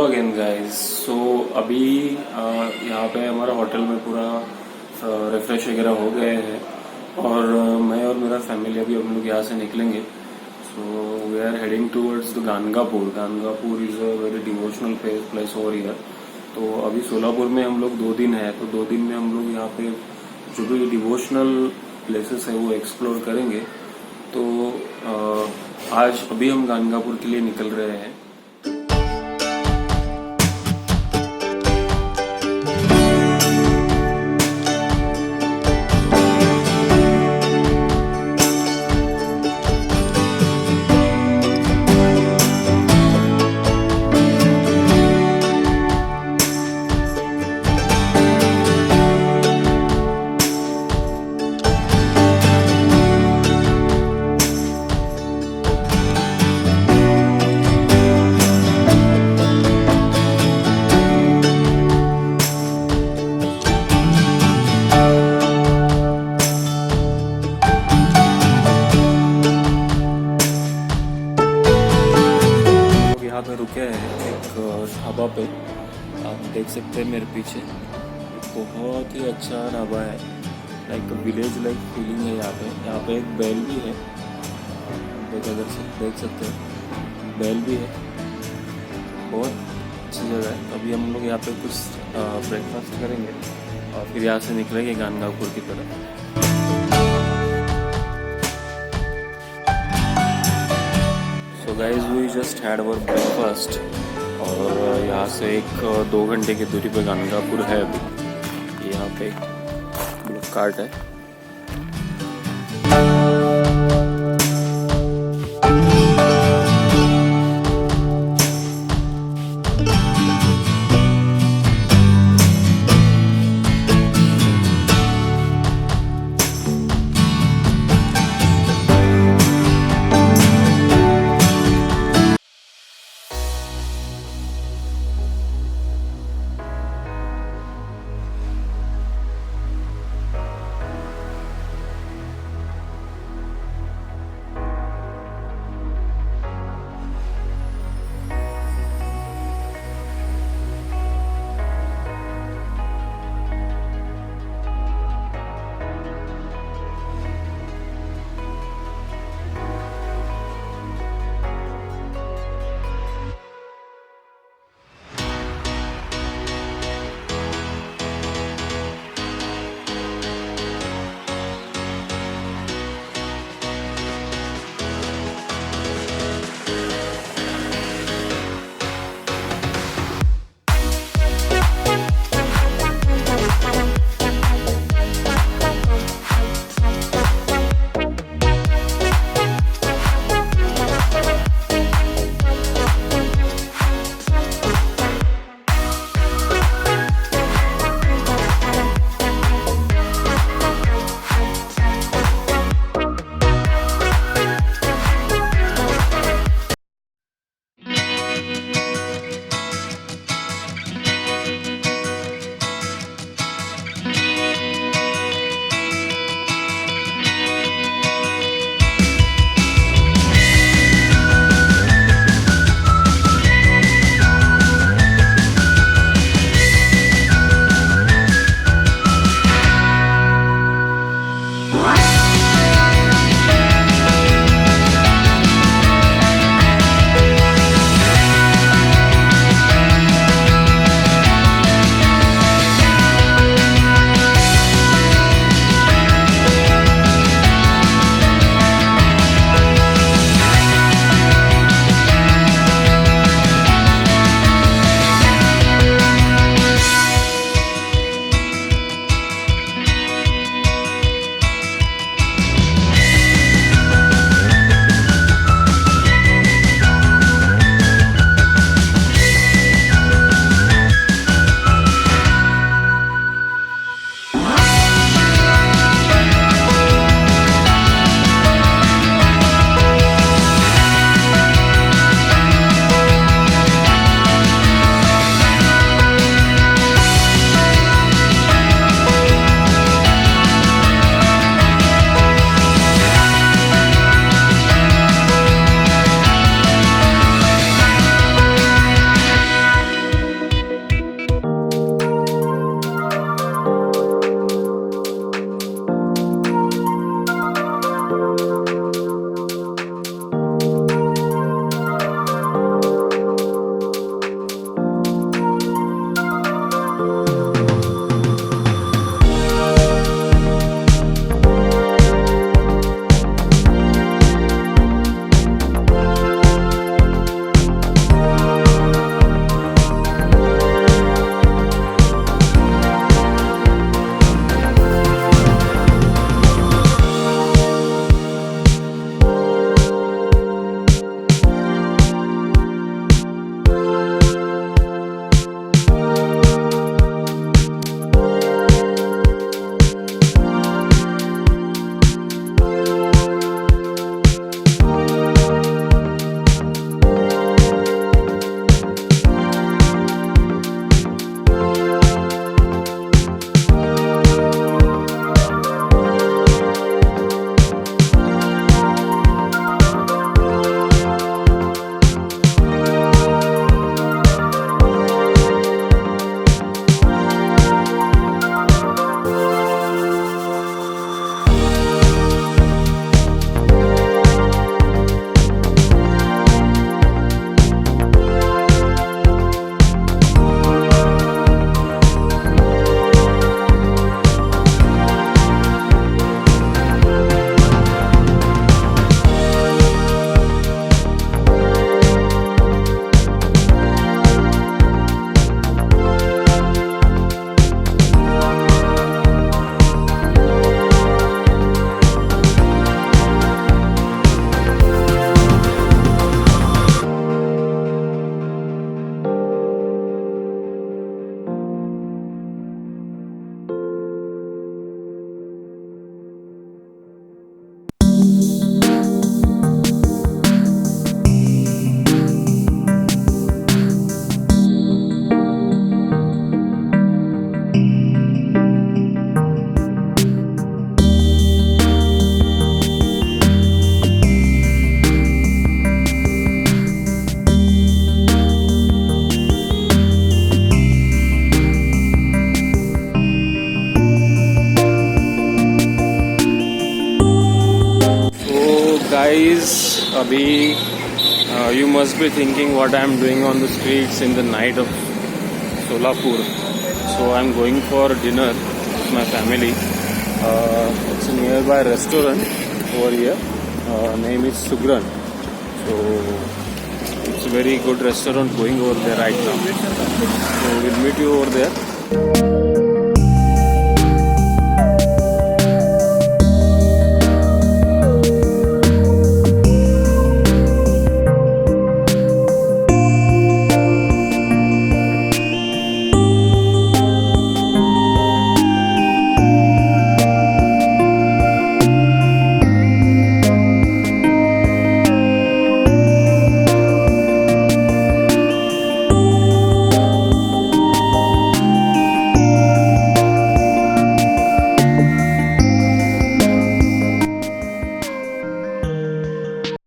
Again guys. सो अभी यहाँ पे हमारा होटल में पूरा रिफ्रेश वगैरह हो गए हैं और मैं और मेरा फैमिली अभी हम लोग यहाँ से निकलेंगे। So we are heading towards the Ganagapur. Ganagapur is a very devotional place over here. तो अभी सोलापुर में हम लोग 2 दिन है, तो 2 दिन में हम लोग यहाँ पे जो भी डिवोशनल प्लेसेस है वो एक्सप्लोर करेंगे। तो आज अभी हम गानगापुर के लिए निकल रहे हैं। यहाँ पे रुके हैं एक ढाबा पे, आप देख सकते हैं मेरे पीछे। बहुत ही अच्छा ढाबा है, लाइक विलेज लाइक फीलिंग है यहाँ पे। यहाँ पे एक बैल भी है, देख सकते हैं बैल भी है। बहुत अच्छी जगह है। अभी हम लोग यहाँ पे कुछ ब्रेकफास्ट करेंगे और फिर यहाँ से निकलेंगे गानगापुर की तरफ। So guys, we just had our breakfast और यहाँ से 1-2 घंटे की दूरी पे गानगापुर है। अभी यहाँ पे एक कार्ट है। guys, abhi you must be thinking what I am doing on the streets in the night of Solapur. So I am going for dinner with my family. It's a nearby restaurant over here. Name is Sugran. So it's a very good restaurant going over there right now. So we'll meet you over there.